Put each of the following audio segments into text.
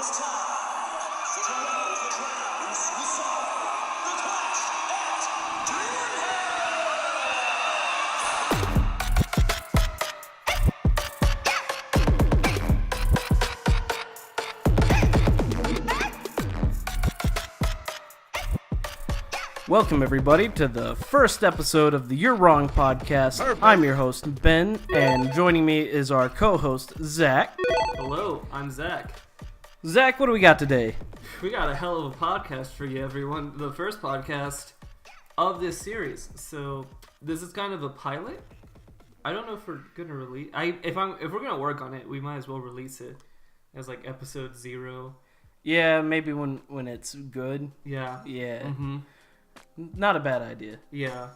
It's time for the round of rounds with some the Clash at Welcome, everybody, to the first episode of the You're Wrong podcast. Perfect. I'm your host, Ben, and joining me is our co-host, Zach. Hello, I'm Zach. Zach, what do we got today? We got a hell of a podcast for you, everyone. The first podcast of this series. So this is kind of a pilot. I don't know if we're gonna release. If we're gonna work on it, we might as well release it as like episode 0. Yeah, maybe when it's good. Yeah. Yeah, Mm-hmm. not a bad idea. Yeah.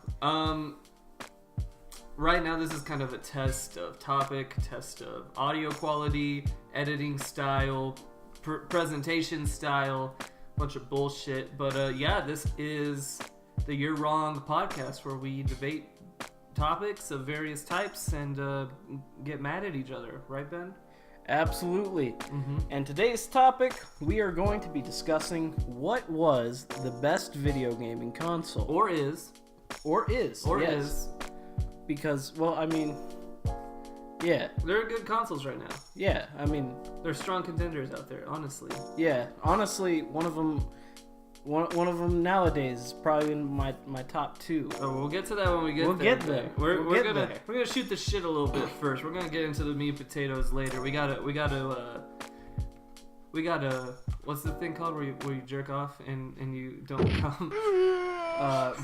Right now, this is kind of a test of topic, test of audio quality, editing style, presentation style, bunch of bullshit. But yeah, this is the You're Wrong podcast where we debate topics of various types and get mad at each other. Right, Ben? Absolutely. Mm-hmm. And today's topic, we are going to be discussing what was the best video gaming console. Or is. Or is. Or yes. is. Because, well, I mean, yeah. They're good consoles right now. Yeah, I mean, They're strong contenders out there, honestly. yeah, honestly, one of them nowadays is probably in my top 2. Oh, we'll get to that when we get We'll there. get there. We're We'll get gonna there. we're gonna shoot the shit a little bit first. We're gonna get into the meat and potatoes later. We gotta what's the thing called where you jerk off and you don't come?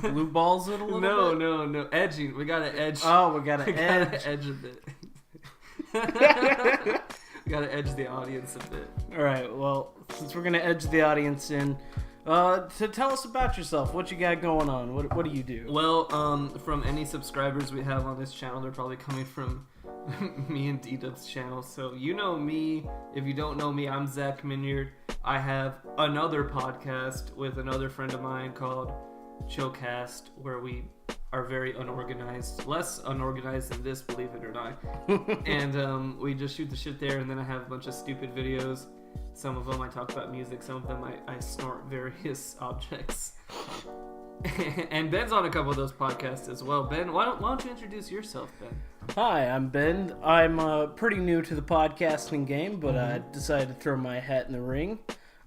Blue balls it a little bit? No, edging. We gotta edge. Oh, we got we to gotta edge. edge a bit. We gotta edge the audience a bit. All right, well, since we're going to edge the audience in, to tell us about yourself. What you got going on? What do you do? Well, from any subscribers we have on this channel, they're probably coming from me and D-Dub's channel. So you know me. If you don't know me, I'm Zach Minyard. I have another podcast with another friend of mine called Chillcast, where we are very unorganized, less unorganized than this, believe it or not. And we just shoot the shit there, and then I have a bunch of stupid videos. Some of them I talk about music, some of them I snort various objects. And Ben's on a couple of those podcasts as well. Ben, why don't you introduce yourself, Ben? Hi, I'm Ben. I'm pretty new to the podcasting game, but I decided to throw my hat in the ring.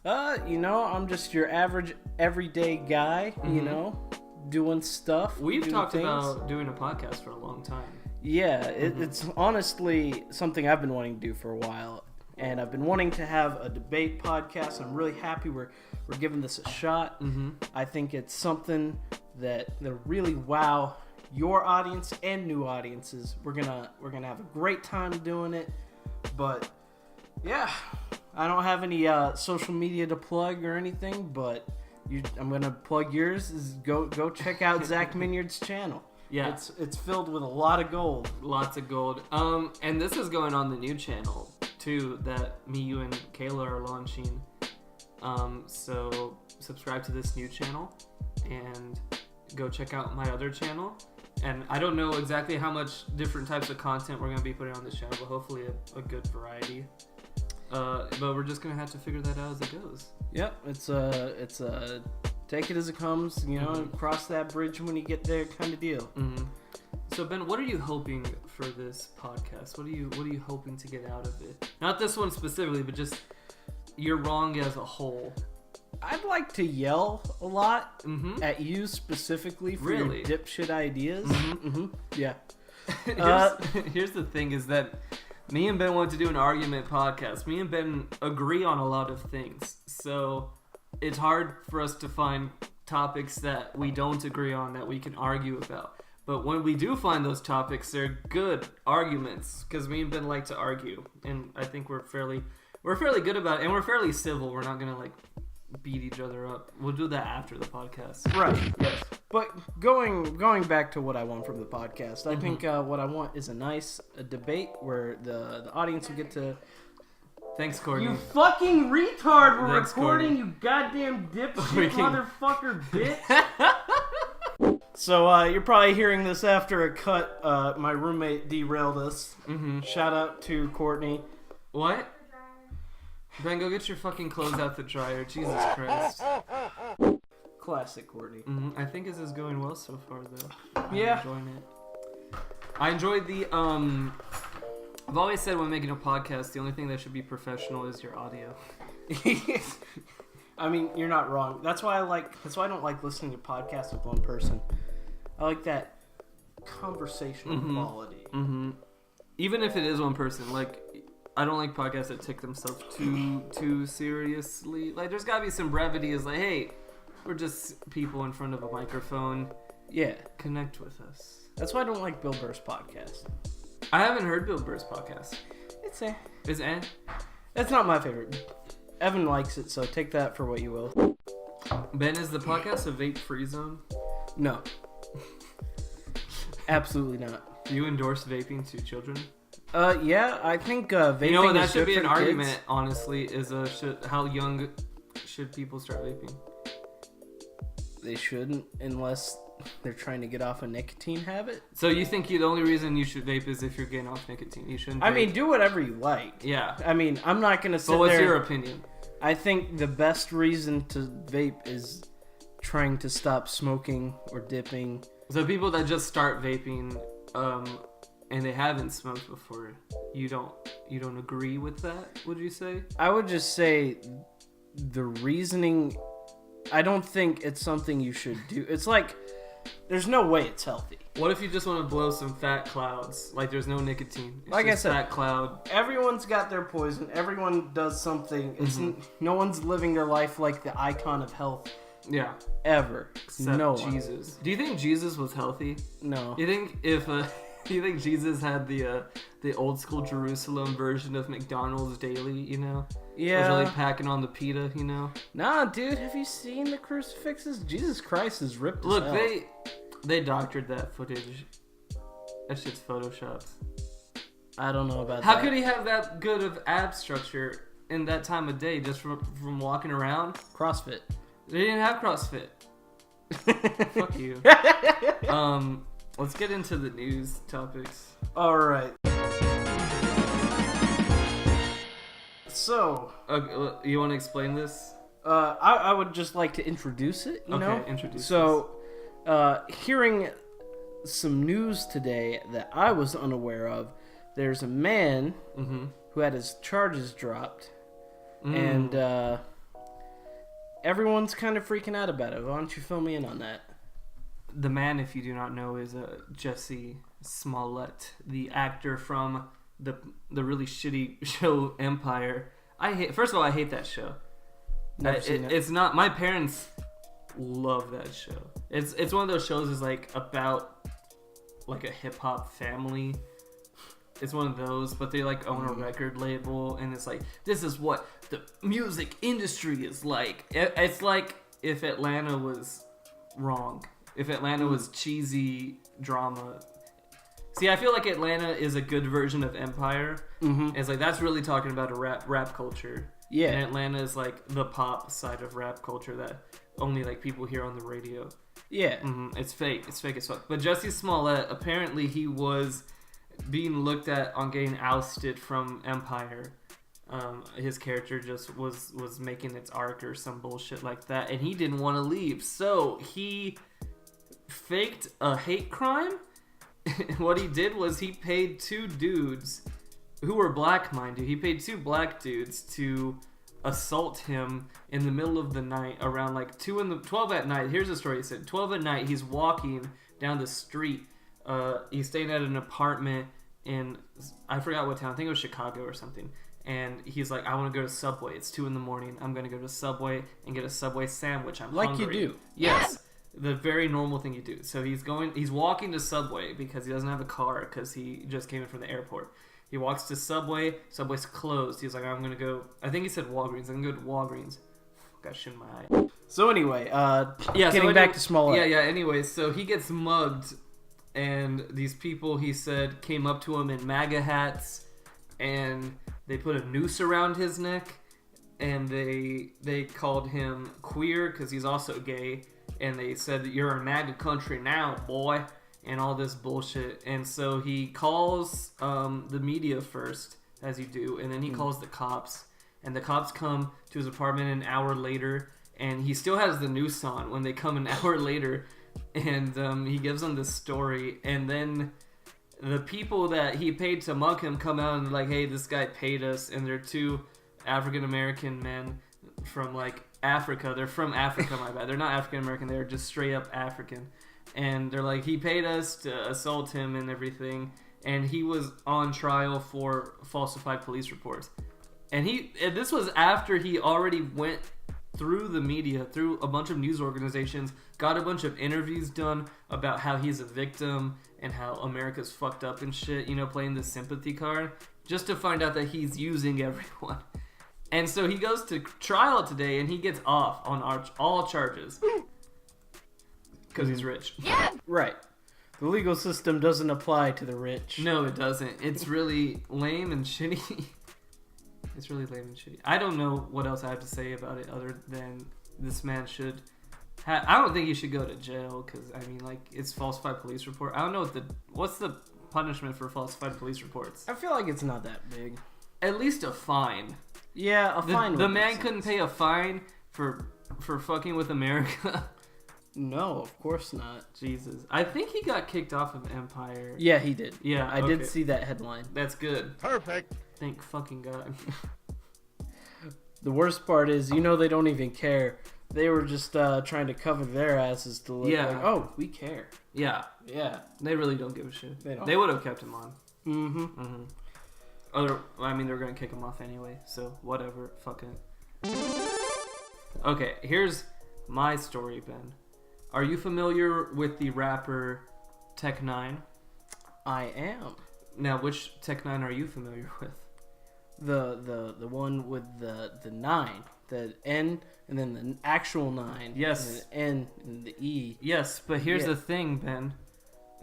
I'm just your average, everyday guy, doing stuff. We've doing talked things. about doing a podcast for a long time. Yeah, it's honestly something I've been wanting to do for a while. And I've been wanting to have a debate podcast. I'm really happy we're giving this a shot. Mm-hmm. I think it's something that really wow your audience and new audiences. We're gonna have a great time doing it. But yeah, I don't have any social media to plug or anything. But I'm gonna plug yours. Go check out Zach Minyard's channel. Yeah. It's filled with a lot of gold. Lots of gold. And this is going on the new channel too that me, you, and Kayla are launching. So subscribe to this new channel and go check out my other channel. And I don't know exactly how much different types of content we're gonna be putting on this channel, but hopefully a good variety. But we're just gonna have to figure that out as it goes. Yep, it's a take it as it comes, cross that bridge when you get there kind of deal. Mm-hmm. So Ben, what are you hoping for this podcast? What are you hoping to get out of it? Not this one specifically, but just You're Wrong as a whole. I'd like to yell a lot Mm-hmm. at you specifically for Really? your dipshit ideas. Mm-hmm. Yeah. Here's the thing is that me and Ben want to do an argument podcast. Me and Ben agree on a lot of things. So it's hard for us to find topics that we don't agree on that we can argue about. But when we do find those topics, they're good arguments because me and Ben like to argue, and I think we're fairly good about it, and we're fairly civil. We're not gonna beat each other up. We'll do that after the podcast. Right. Yes. But going back to what I want from the podcast, I think what I want is a debate where the audience will get to. Thanks, Courtney. You fucking retard! We're Thanks, recording, Courtney. you goddamn dipshit Freaking- motherfucker bitch! So, you're probably hearing this after a cut. My roommate derailed us. Mm-hmm. Shout out to Courtney. What? Ben, go get your fucking clothes out the dryer. Jesus Christ. Classic Courtney. I think this is going well so far, though. I'm Yeah. enjoying it. I enjoyed the, I've always said when making a podcast, the only thing that should be professional is your audio. I mean, you're not wrong. That's why I don't like listening to podcasts with one person. I like that conversational quality. Even if it is one person, like, I don't like podcasts that take themselves too seriously. Like, there's gotta be some brevity. It's like, hey, we're just people in front of a microphone. Yeah. Connect with us. That's why I don't like Bill Burr's podcast. I haven't heard Bill Burr's podcast. Is it? That's not my favorite. Evan likes it, so take that for what you will. Ben, is the podcast a vape-free zone? No. Absolutely not. Do you endorse vaping to children? Yeah, I think vaping You know what, that is should good be for an kids. argument, honestly, is how young should people start vaping? They shouldn't, unless they're trying to get off a nicotine habit. So you think the only reason you should vape is if you're getting off nicotine? You shouldn't vape? I mean, do whatever you like. Yeah. I mean, I'm not going to sit But what's there... your opinion? I think the best reason to vape is trying to stop smoking or dipping. So people that just start vaping, and they haven't smoked before, you don't agree with that, would you say? I would just say the reasoning, I don't think it's something you should do. It's like, there's no way it's healthy. What if you just want to blow some fat clouds? Like there's no nicotine. It's Like I just said, fat cloud. Everyone's got their poison. Everyone does something. It's no one's living their life like the icon of health Yeah. ever. Except no one. Jesus. Do you think Jesus was healthy? No. You think if do you think Jesus had the old school Jerusalem version of McDonald's daily? You know. Yeah. Was really packing on the pita. You know. Nah, dude. Have you seen the crucifixes? Jesus Christ is ripped. Look, as hell. they doctored that footage. That shit's photoshopped. I don't know about How that. could he have that good of ab structure in that time of day just from walking around? CrossFit. They didn't have CrossFit. Fuck you. Let's get into the news topics. All right. So, You want to explain this? I would just like to introduce it. You know. Introduce. So, hearing some news today that I was unaware of, there's a man who had his charges dropped, and everyone's kind of freaking out about it. Why don't you fill me in on that? The man, if you do not know, is Jesse Smollett, the actor from the really shitty show Empire. First of all, I hate that show. Never seen it. It's not. My parents love that show. It's one of those shows is like about like a hip hop family. It's one of those, but they like own a record label, and it's like this is what the music industry is like. It's like if Atlanta was wrong. If Atlanta was cheesy drama. See, I feel like Atlanta is a good version of Empire. It's like that's really talking about a rap culture. Yeah. And Atlanta is like the pop side of rap culture that only like people hear on the radio. Yeah. It's fake. It's fake as fuck. But Jesse Smollett, apparently he was being looked at on getting ousted from Empire. His character just was making its arc or some bullshit like that, and he didn't want to leave. So he faked a hate crime. What he did was he paid two dudes who were black, mind you. He paid two black dudes to assault him in the middle of the night around like 12 at night. Here's the story. He said 12 at night. He's walking down the street. He's staying at an apartment in, I forgot what town. I think it was Chicago or something. And he's like, I want to go to Subway. It's 2 a.m. I'm going to go to Subway and get a Subway sandwich. I'm Like hungry. you do. Yes. The very normal thing you do. So he's walking to Subway because he doesn't have a car because he just came in from the airport. He walks to Subway. Subway's closed. He's like, I'm going to go, I think he said Walgreens. I'm going to go to Walgreens. Got shit in my eye. So anyway, getting back to Smollett. Yeah. Anyway, so he gets mugged, and these people, he said, came up to him in MAGA hats, and they put a noose around his neck, and they called him queer because he's also gay, and they said that you're in MAGA country now, boy, and all this bullshit. And so he calls the media first, as you do, and then he calls the cops. and the cops come to his apartment an hour later, and he still has the noose on when they come an hour later, and he gives them this story, and then the people that he paid to mug him come out and like, hey, this guy paid us, and they're two African American men from like Africa. They're from Africa, my bad. They're not African American. They're just straight up African, and they're like, he paid us to assault him and everything, and he was on trial for falsified police reports, and this was after he already went through the media, through a bunch of news organizations, got a bunch of interviews done about how he's a victim and how America's fucked up and shit, you know, playing the sympathy card, just to find out that he's using everyone. And so he goes to trial today, and he gets off on all charges. Because he's rich. Right. The legal system doesn't apply to the rich. No, it doesn't. It's really lame and shitty. It's really lame and shitty. I don't know what else I have to say about it other than this man should... I don't think he should go to jail, because, I mean, like, it's falsified police report. I don't know what's the punishment for falsified police reports. I feel like it's not that big. At least a fine. Yeah, a fine. The man couldn't pay a fine for fucking with America. No, of course not. Jesus. I think he got kicked off of Empire. Yeah, he did. Yeah, I did see that headline. That's good. Perfect. Thank fucking God. The worst part is, you know, they don't even care. They were just trying to cover their asses to look like, oh, we care. Yeah. Yeah. They really don't give a shit. They don't. They would have kept him on. Mm-hmm. I mean, they're going to kick him off anyway, so whatever. Fuck it. Okay, here's my story, Ben. Are you familiar with the rapper Tech-9? I am. Now, which Tech-9 are you familiar with? The one with the 9, the N, and then the actual 9. Yes. And the N and the E. Yes, but here's the thing, Ben.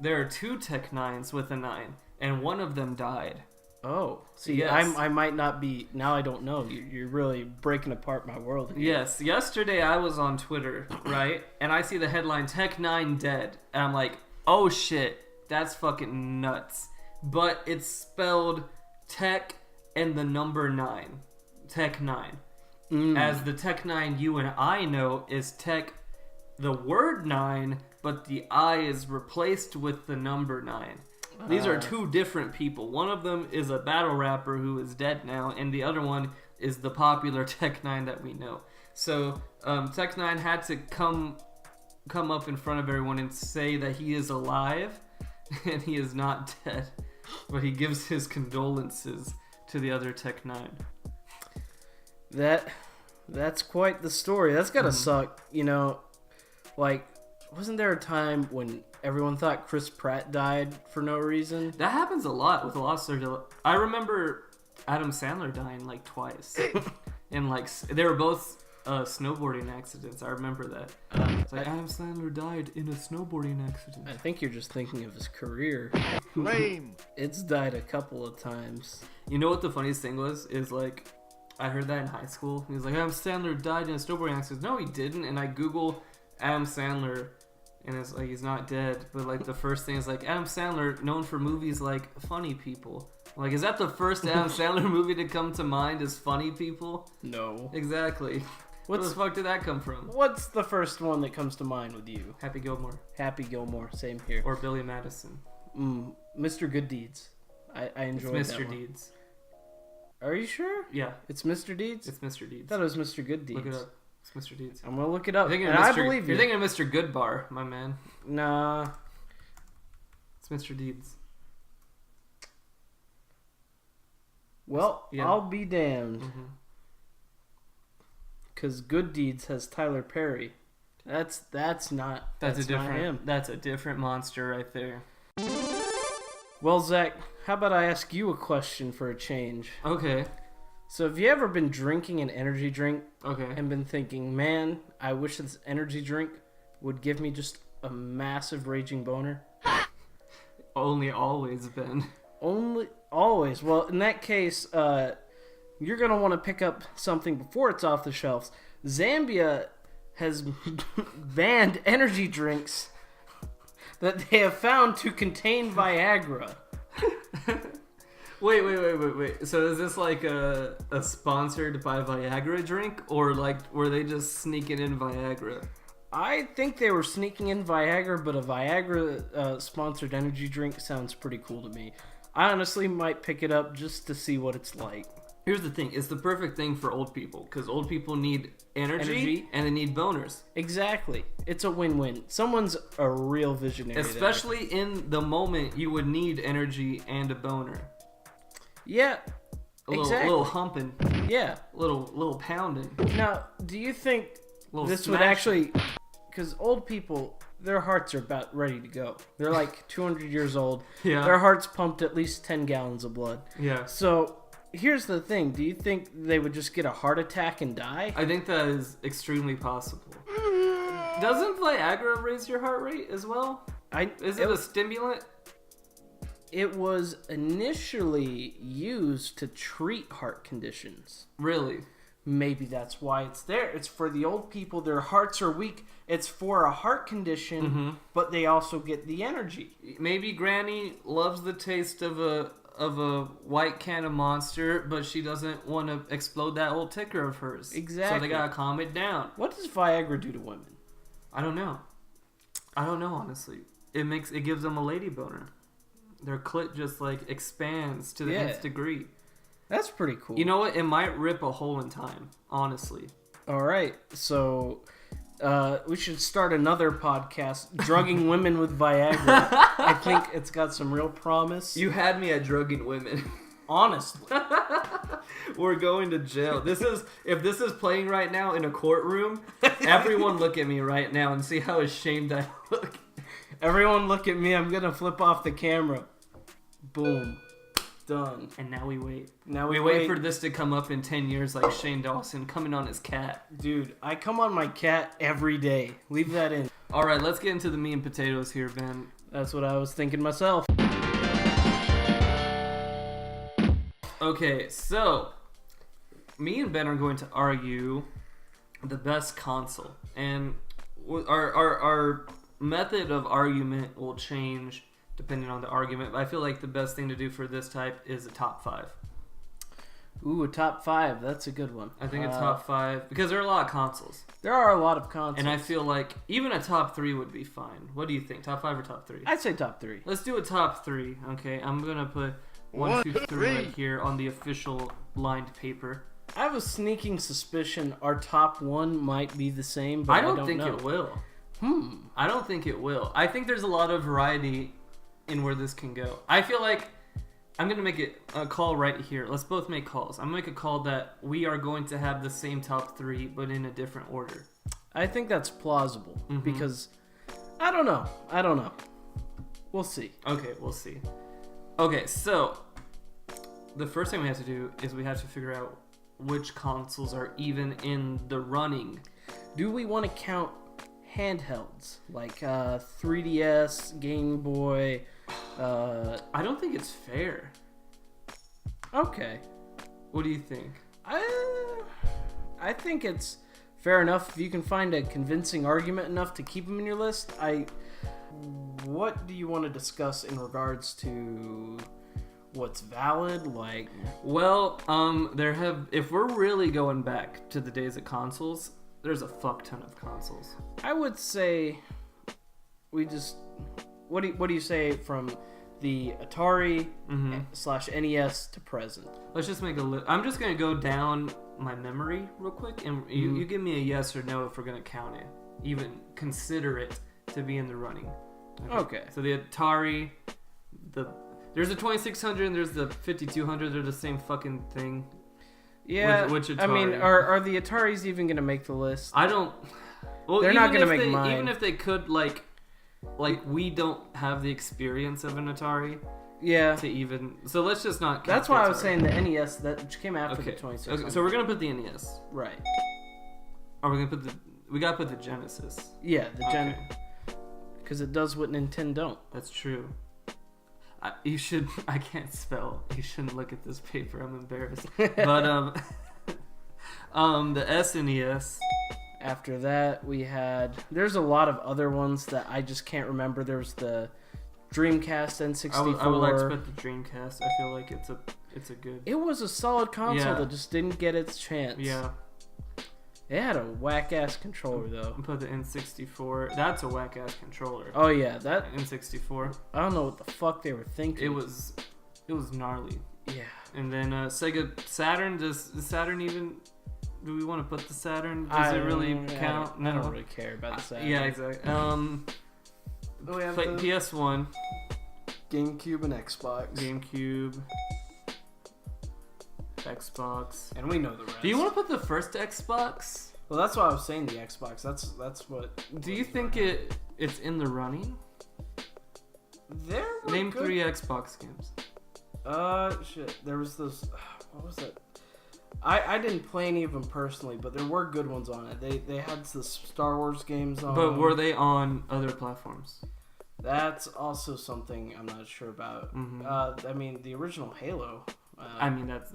There are two Tech-9s with a 9, and one of them died. Oh, see, Yes. I might not be. Now I don't know. You're really breaking apart my world here. Yes, yesterday I was on Twitter, right? And I see the headline, Tech-9 dead. And I'm like, oh shit, that's fucking nuts. But it's spelled Tech and the number 9. Tech-9. As the Tech-9 you and I know is Tech, the word 9, but the I is replaced with the number 9. These are two different people. One of them is a battle rapper who is dead now, and the other one is the popular Tech-9 that we know. So Tech-9 had to come up in front of everyone and say that he is alive and he is not dead, but he gives his condolences to the other Tech-9. That's quite the story. That's gotta suck. You know, like, wasn't there a time when everyone thought Chris Pratt died for no reason? That happens a lot with a lot of surgery. I remember Adam Sandler dying like twice, and like they were both snowboarding accidents. I remember that. It's like Adam Sandler died in a snowboarding accident. I think you're just thinking of his career. Lame. It's died a couple of times. You know what the funniest thing was? Is like, I heard that in high school. He was like, Adam Sandler died in a snowboarding accident. No, he didn't. And I Google Adam Sandler, and it's like, he's not dead. But like, the first thing is like, Adam Sandler, known for movies like Funny People. Like, is that the first Adam Sandler movie to come to mind is Funny People? No. Exactly. Where the fuck did that come from? What's the first one that comes to mind with you? Happy Gilmore. Happy Gilmore. Same here. Or Billy Madison. Mr. Good Deeds. I enjoyed It's that Mr. one. Deeds. Are you sure? Yeah, It's Mr. Deeds? it's Mr. Deeds. I thought it was Mr. Good Deeds. Look it up. It's Mr. Deeds. I'm gonna look it up. You're thinking And of I Mr. believe You're you. thinking of Mr. Goodbar, my man. Nah. It's Mr. Deeds. Well, Yeah. I'll be damned. Because Good Deeds has Tyler Perry. That's not That's a not different. him. That's a different monster right there. Well, Zach, how about I ask you a question for a change? Okay. So, have you ever been drinking an energy drink Okay. and been thinking, man, I wish this energy drink would give me just a massive raging boner? Only always been. Always. Well, in that case, you're going to want to pick up something before it's off the shelves. Zambia has banned energy drinks that they have found to contain Viagra. Wait. So is this like a sponsored by Viagra drink, or like were they just sneaking in Viagra? I think they were sneaking in Viagra, but a Viagra sponsored energy drink sounds pretty cool to me. I honestly might pick it up just to see what it's like. Here's the thing: it's the perfect thing for old people because old people need energy and they need boners. Exactly. It's a win-win. Someone's a real visionary. Especially in the moment you would need energy and a boner. Yeah. A little, exactly. little humping. Yeah. Little pounding. Now, do you think Little this would smashing. actually... Because old people, their hearts are about ready to go. They're like 200 years old. Yeah. Their hearts pumped at least 10 gallons of blood. Yeah. So, here's the thing. Do you think they would just get a heart attack and die? I think that is extremely possible. Doesn't Viagra raise your heart rate as well? Is it a stimulant? It was initially used to treat heart conditions. Really? Maybe that's why it's there. It's for the old people. Their hearts are weak. It's for a heart condition, but they also get the energy. Maybe Granny loves the taste of a white can of Monster, but she doesn't want to explode that old ticker of hers. Exactly. So they gotta calm it down. What does Viagra do to women? I don't know, honestly. It gives them a lady boner. Their clit just like expands to the nth degree. That's pretty cool. You know what? It might rip a hole in time, honestly. All right, so we should start another podcast, drugging women with Viagra. I think it's got some real promise. You had me at drugging women. Honestly. We're going to jail. If this is playing right now in a courtroom, everyone look at me right now and see how ashamed I look. Everyone look at me. I'm going to flip off the camera. Boom. Done. And now we wait. Now We wait for this to come up in 10 years like Shane Dawson coming on his cat. Dude, I come on my cat every day. Leave that in. All right, let's get into the meat and potatoes here, Ben. That's what I was thinking myself. Okay, so me and Ben are going to argue the best console. And our method of argument will change depending on the argument. But I feel like the best thing to do for this type is a top 5. Ooh, a top 5. That's a good one. I think a top 5, because there are a lot of consoles. There are a lot of consoles. And I feel like even a top 3 would be fine. What do you think? Top 5 or top 3? I'd say top 3. Let's do a top 3, okay? I'm going to put 1, 2, 3 right here on the official lined paper. I have a sneaking suspicion our top 1 might be the same, but I don't think know. it will. I don't think it will. I think there's a lot of variety in where this can go. I feel like I'm going to make it a call right here. Let's both make calls. I'm going to make a call that we are going to have the same top 3, but in a different order. I think that's plausible, because I don't know. We'll see. Okay, we'll see. Okay, so the first thing we have to do is we have to figure out which consoles are even in the running. Do we want to count handhelds like 3DS, Game Boy? I don't think it's fair. Okay. What do you think? I think it's fair enough if you can find a convincing argument enough to keep them in your list. What do you want to discuss in regards to what's valid? Like, well, if we're really going back to the days of consoles, there's a fuck ton of consoles. I would say we just what do you say from the Atari /NES to present? Let's just make a list. I'm just gonna go down my memory real quick, and you give me a yes or no if we're gonna count it, even consider it to be in the running. Okay. So the Atari, there's a 2600 and there's the 5200. They're the same fucking thing. Yeah. Which Atari? I mean, are the Ataris even gonna make the list? I don't. Well, they're not gonna make mine. Even if they could, like we don't have the experience of an Atari. Yeah. To even, so let's just not. That's why I was saying the NES that came after the 2600. Okay, so we're gonna put the NES. Right. Are we gonna put we gotta put the Genesis. Yeah, the Gen. Because it does what Nintendo don't. That's true. You should. I can't spell. You shouldn't look at this paper. I'm embarrassed. But the SNES. After that, we had. There's a lot of other ones that I just can't remember. There's the Dreamcast, N64. I would like to put the Dreamcast. I feel like it's a good. It was a solid console Yeah. that just didn't get its chance. Yeah. It had a whack ass controller though. And put the N64. That's a whack ass controller. Oh yeah, that N64. I don't know what the fuck they were thinking. It was gnarly. Yeah. And then Sega Saturn. Does the Saturn even? Do we want to put the Saturn? Does it really count? I don't really care about the Saturn. Yeah, exactly. We have Play the PS1, GameCube and Xbox. GameCube, Xbox. And we know the rest. Do you want to put the first Xbox? Well, that's why I was saying the Xbox. That's what. Do you think it's in the running? There were Name good... 3 Xbox games. Shit. There was those. What was it? I didn't play any of them personally, but there were good ones on it. They had the Star Wars games on. But were they on other platforms? That's also something I'm not sure about. Mhm. I mean, the original Halo. I mean, that is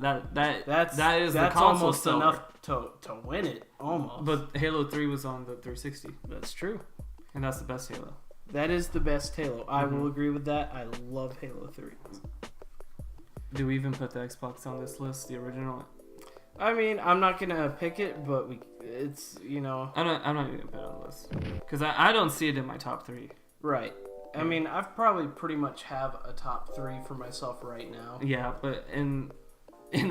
the that's console almost seller. enough to win it. Almost. But Halo 3 was on the 360, That's true. and that's the best Halo. That is the best Halo. I Mhm. will agree with that. I love Halo 3. Do we even put the Xbox on this list? The original? I mean, I'm not gonna pick it, but it's I'm not even gonna put it on the list because I don't see it in my top 3. right. I mean, I've probably pretty much have a top 3 for myself right now. Yeah, but in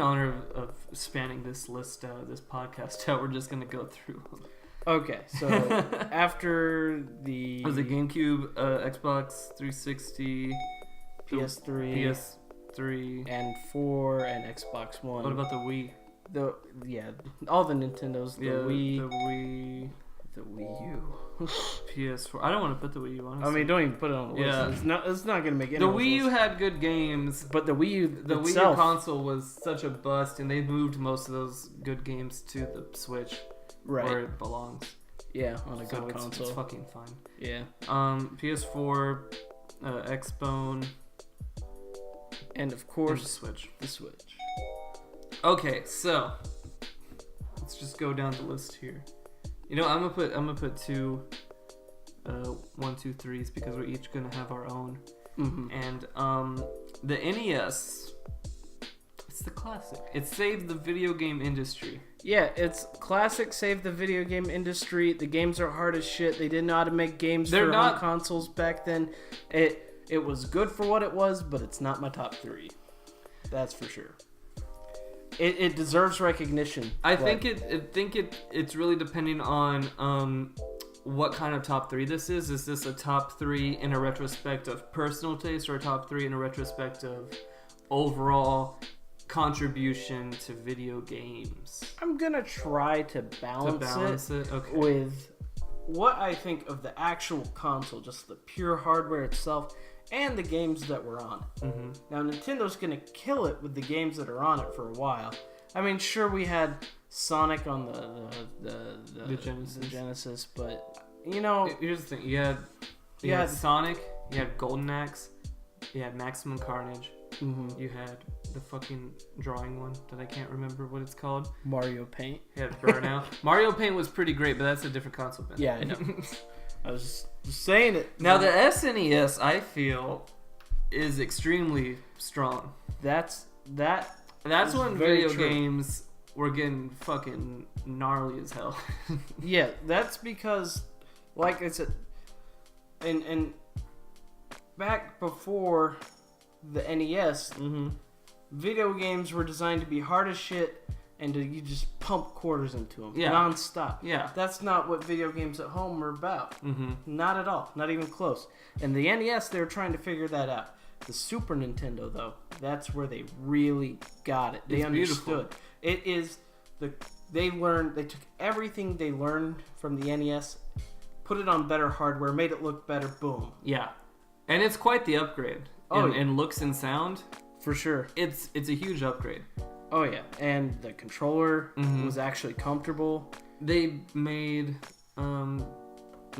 honor of spanning this list, this podcast out, we're just gonna go through. Okay, so after the Was it GameCube, Xbox 360, PS3, PS3? and 4, and Xbox One. What about the Wii? All the Nintendos, the Yeah, Wii, the Wii, the Wii U. PS4. I don't want to put the Wii U on. I mean, don't even put it on the list. Yeah. It's not gonna make any. The Wii U had good games. but the Wii U The Wii itself, U console was such a bust, and they moved most of those good games to the Switch, right? where it belongs. Yeah, on a So good it's console. fucking fun. Yeah, PS4, Xbone, and of and the course Switch. the Switch. Okay, so let's just go down the list here. You know, I'm gonna put 2, 1, 2, 3s because we're each gonna have our own. Mm-hmm. And the NES, it's the classic. It saved the video game industry. Yeah, it's classic. Save the video game industry. The games are hard as shit. They didn't know how to make games They're for not- home consoles back then. It was good for what it was, but it's not my top 3. That's for sure. It deserves recognition. I but- think it's really depending on what kind of top 3 this is. Is this a top 3 in a retrospect of personal taste, or a top 3 in a retrospect of overall contribution to video games? I'm gonna try to balance, it Okay. with what I think of the actual console, just the pure hardware itself, and the games that were on it. Mm-hmm. Now, Nintendo's gonna kill it with the games that are on it for a while. I mean, sure, we had Sonic on the Genesis, but you know, Here's the thing: you had Yeah. Sonic, you had Golden Axe, you had Maximum Carnage, mhm, you had the fucking drawing one that I can't remember what it's called. Mario Paint. You had Burnout. Mario Paint was pretty great, but that's a different console. Ben. Yeah, I know. I was just saying it. Now the SNES, I feel, is extremely strong. That's That's It's when very video true. games were getting fucking gnarly as hell. yeah. That's because, like I said, and back before the NES, Mm-hmm. video games were designed to be hard as shit and you just pump quarters into them Yeah. non-stop. Yeah. That's not what video games at home are about. Mm-hmm. Not at all. Not even close. And the NES, they were trying to figure that out. The Super Nintendo, though, that's where they really got it. They It's understood. beautiful. It is they took everything they learned from the NES, put it on better hardware, made it look better, boom. Yeah. And it's quite the upgrade. Oh, yeah. In looks and sound, For sure. it's a huge upgrade. Oh yeah. And the controller Mhm. was actually comfortable. They made no,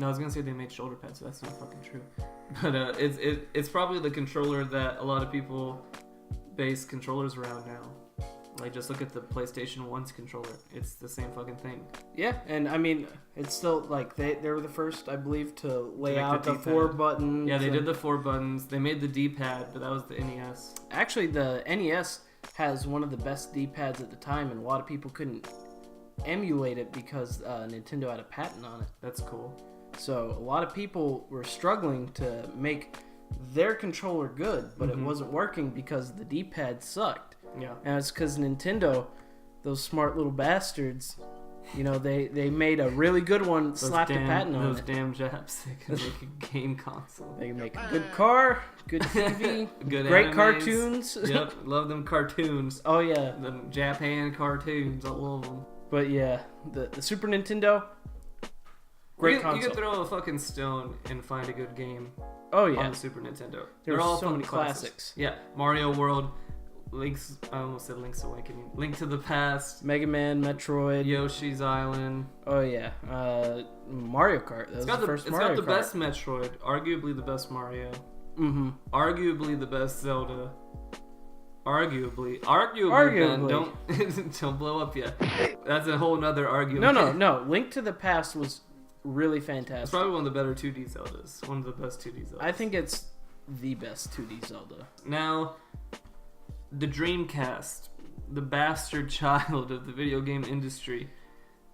I was gonna say they made shoulder pads, so that's not fucking true. But it's probably the controller that a lot of people base controllers around now. Like, just look at the PlayStation 1's controller. It's the same fucking thing. Yeah, and I mean, it's still like they were the first, I believe, to lay make out the the D-pad. 4 buttons. Yeah, they and- did the 4 buttons. They made the D-pad, but that was the NES. Actually, the NES has one of the best D-pads at the time, and a lot of people couldn't emulate it because Nintendo had a patent on it. That's cool. So a lot of people were struggling to make their controller good, but it wasn't working because the D-pad sucked. Yeah. And it's because Nintendo, those smart little bastards, you know, they made a really good one, slapped a patent on Those it. damn Japs, they can make a game console. They can make a good car, good TV, Good great animes. cartoons. Yep, love them cartoons. Oh yeah, Them Japan cartoons, I love them. but yeah, the Super Nintendo, great You console. could throw a fucking stone and find a good game Oh on yeah, the Super Nintendo. there They're were all so fucking many classics. Yeah, Mario World, I almost said Link's Awakening. Link to the Past, Mega Man, Metroid. Yoshi's Island. Oh yeah, Mario Kart. That was the first Mario got the Kart. best Metroid, arguably the best Mario, Mm-hmm. arguably the best Zelda. Arguably, Arguably. man, don't blow up yet. That's a whole nother argument. No. Link to the Past was really It's fantastic. probably one of the better 2D Zeldas. One of the best 2D Zeldas. I think it's the best 2D Zelda. Now, the Dreamcast, the bastard child of the video game industry,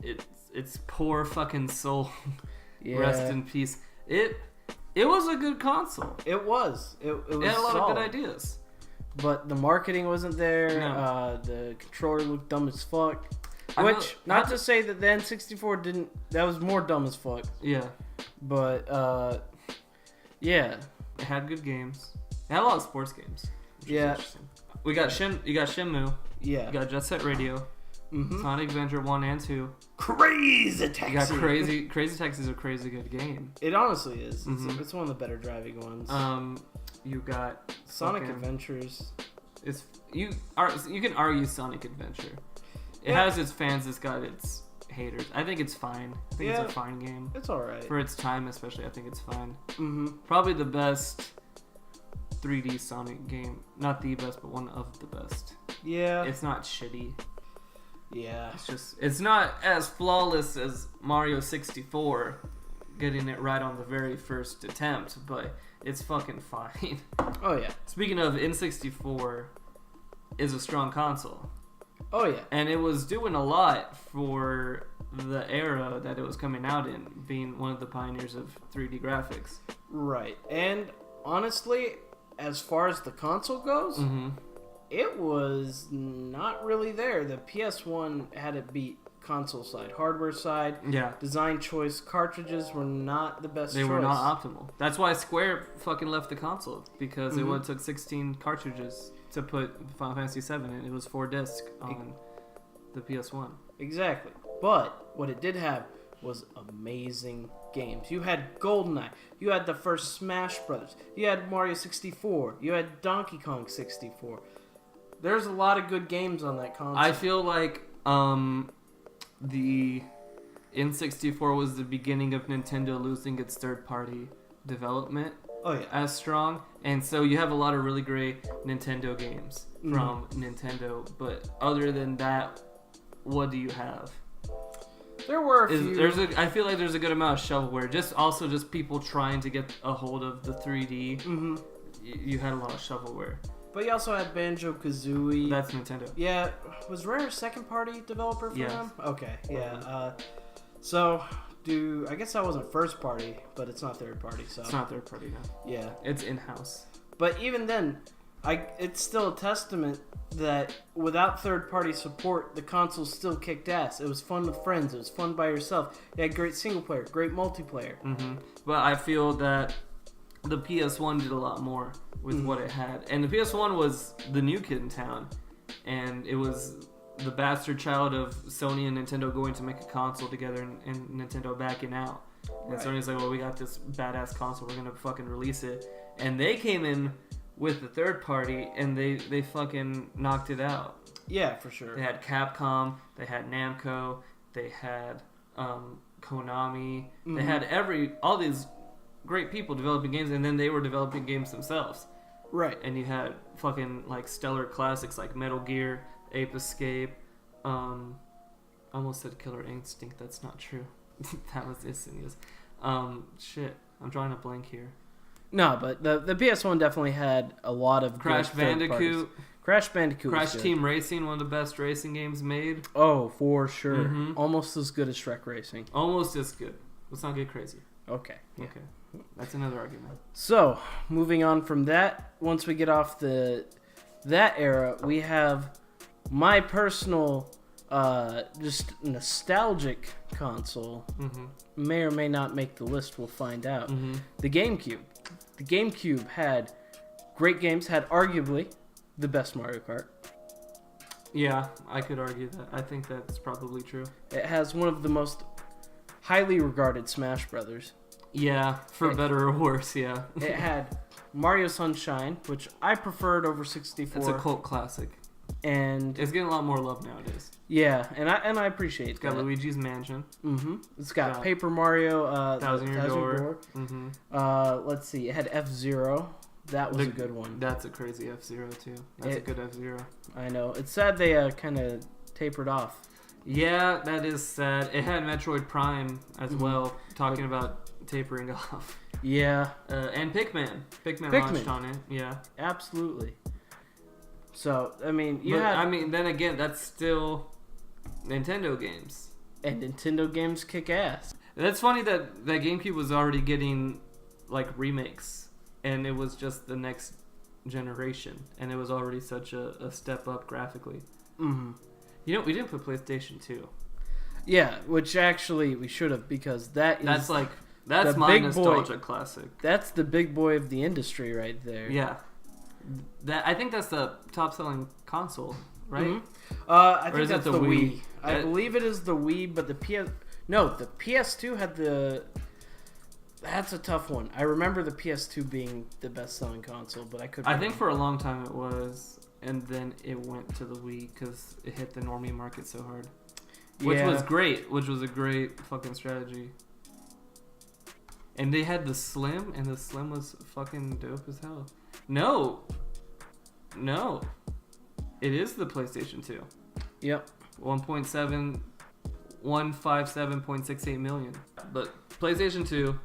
its poor fucking soul. Yeah. Rest in peace. It was a good console. It was. It was It had a lot solid. of good ideas. But the marketing wasn't there. No. The controller looked dumb as fuck. I know- Which, not to say that the N64 didn't. That was more dumb as fuck. Yeah, But, yeah. it had good games. It had a lot of sports games. Which was Yeah. interesting. You got Shenmue. Yeah. You got Jet Set Radio. Mm-hmm. Sonic Adventure 1 and 2. Crazy You got Taxi. Crazy Taxi is a crazy good game. It honestly is. Mhm. It's one of the better driving ones. You got Sonic fucking- Adventures. You can argue Sonic Adventure. It Yeah. has its fans. It's got its haters. I think it's fine. I think Yeah. it's a fine game It's alright. for its time, especially. I think it's fine. Mm-hmm. Probably the best 3D Sonic game. Not the best, but one of the best. Yeah. It's not shitty. Yeah. It's not as flawless as Mario 64, getting it right on the very first attempt, but it's fucking fine. Oh, yeah. Speaking of, N64 is a strong console. Oh, yeah. And it was doing a lot for the era that it was coming out in, being one of the pioneers of 3D graphics. Right. And honestly, as far as the console goes, Mm-hmm. it was not really there. The PS1 had it beat console side. Hardware side, Yeah. design choice, cartridges were not the best They choice. were not optimal. That's why Square fucking left the console, because Mhm. it took 16 cartridges to put Final Fantasy VII in. It was 4 discs on the PS1. Exactly. But what it did have was amazing games. You had GoldenEye. You had the first Smash Brothers. You had Mario 64. You had Donkey Kong 64. There's a lot of good games on that console. I feel like the N64 was the beginning of Nintendo losing its third-party development Oh yeah. as strong, and so you have a lot of really great Nintendo games Mm-hmm. from Nintendo. But other than that, what do you have? There were a few. I feel like there's a good amount of shovelware. Just people trying to get a hold of the 3D. Mm-hmm. You had a lot of shovelware. But you also had Banjo Kazooie. That's Nintendo. Yeah, was Rare a second party developer for Yeah. them? Okay, yeah. I guess that wasn't first party, but it's not third party, so It's not third party now. yeah. It's in-house. But even then, it's still a testament that without third party support, the console still kicked ass. It was fun with friends. It was fun by yourself. It had great single player, great multiplayer. Mm-hmm. But I feel that the PS1 did a lot more with what it had. And the PS1 was the new kid in town. And it was the bastard child of Sony and Nintendo going to make a console together and Nintendo backing out. And Right. Sony's like, well, we got this badass console. We're going to fucking release it. And they came in with the third party and they fucking knocked it out. Yeah, for sure. They had Capcom, they had Namco, they had Konami, they had all these great people developing games, and then they were developing games themselves. Right. And you had fucking like stellar classics like Metal Gear, Ape Escape. I almost said Killer Instinct. That's not true. That was Insidious. Shit. I'm drawing a blank here. No, but the PS1 definitely had a lot of Crash good third parties. Bandicoot. Crash Bandicoot. Crash was good. Team Racing, one of the best racing games made. Oh, for sure. Mhm. Almost as good as Shrek Racing. Almost as good. Let's not get crazy. Okay. Yeah. Okay. That's another argument. So, moving on from that, once we get off that era, we have my personal, just nostalgic console. Mm-hmm. May or may not make the list. We'll find out. Mm-hmm. The GameCube. The GameCube had great games. Had arguably the best Mario Kart. Yeah, I could argue that. I think that's probably true. It has one of the most highly regarded Smash Brothers. Yeah, for It- better or worse, yeah. It had Mario Sunshine, which I preferred over 64. It's a cult classic. And It's getting a lot more love nowadays. yeah, and I appreciate It's got that. Luigi's Mansion. Mm-hmm. It's got Yeah. Paper Mario, Thousand Year Door. Door. Mm-hmm. Let's see, it had F-Zero. That was The- a good one. That's a crazy F-Zero, too. That's a It- good F-Zero. I know. It's sad they kind of tapered off. Yeah, that is sad. It had Metroid Prime as Mhm. well, talking about tapering off. Yeah, And Pikmin. Pikmin Pikmin. launched on it, yeah. absolutely. So, I mean, you But, had... I mean, then again, that's still Nintendo games. and Nintendo games kick ass. That's funny that GameCube was already getting, like, remakes. And it was just the next generation. And it was already such a step up graphically. Mm-hmm. You know, we didn't put PlayStation 2. Yeah, which actually we should have, because that's That's the my big boy. nostalgia classic. that's the big boy of the industry right there. Yeah. I think that's the top selling console, right? Mhm. I Or think is it that's the the Wii. Wii? I That- believe it is the Wii, but the PS2 had the. That's a tough one. I remember the PS2 being the best-selling console, but I could. I think for a long time it was, and then it went to the Wii because it hit the normie market so hard, which was great. Which was a great fucking strategy. And they had the Slim, and the Slim was fucking dope as hell. No, it is the PlayStation 2. Yep. 157.68 million. But PlayStation 2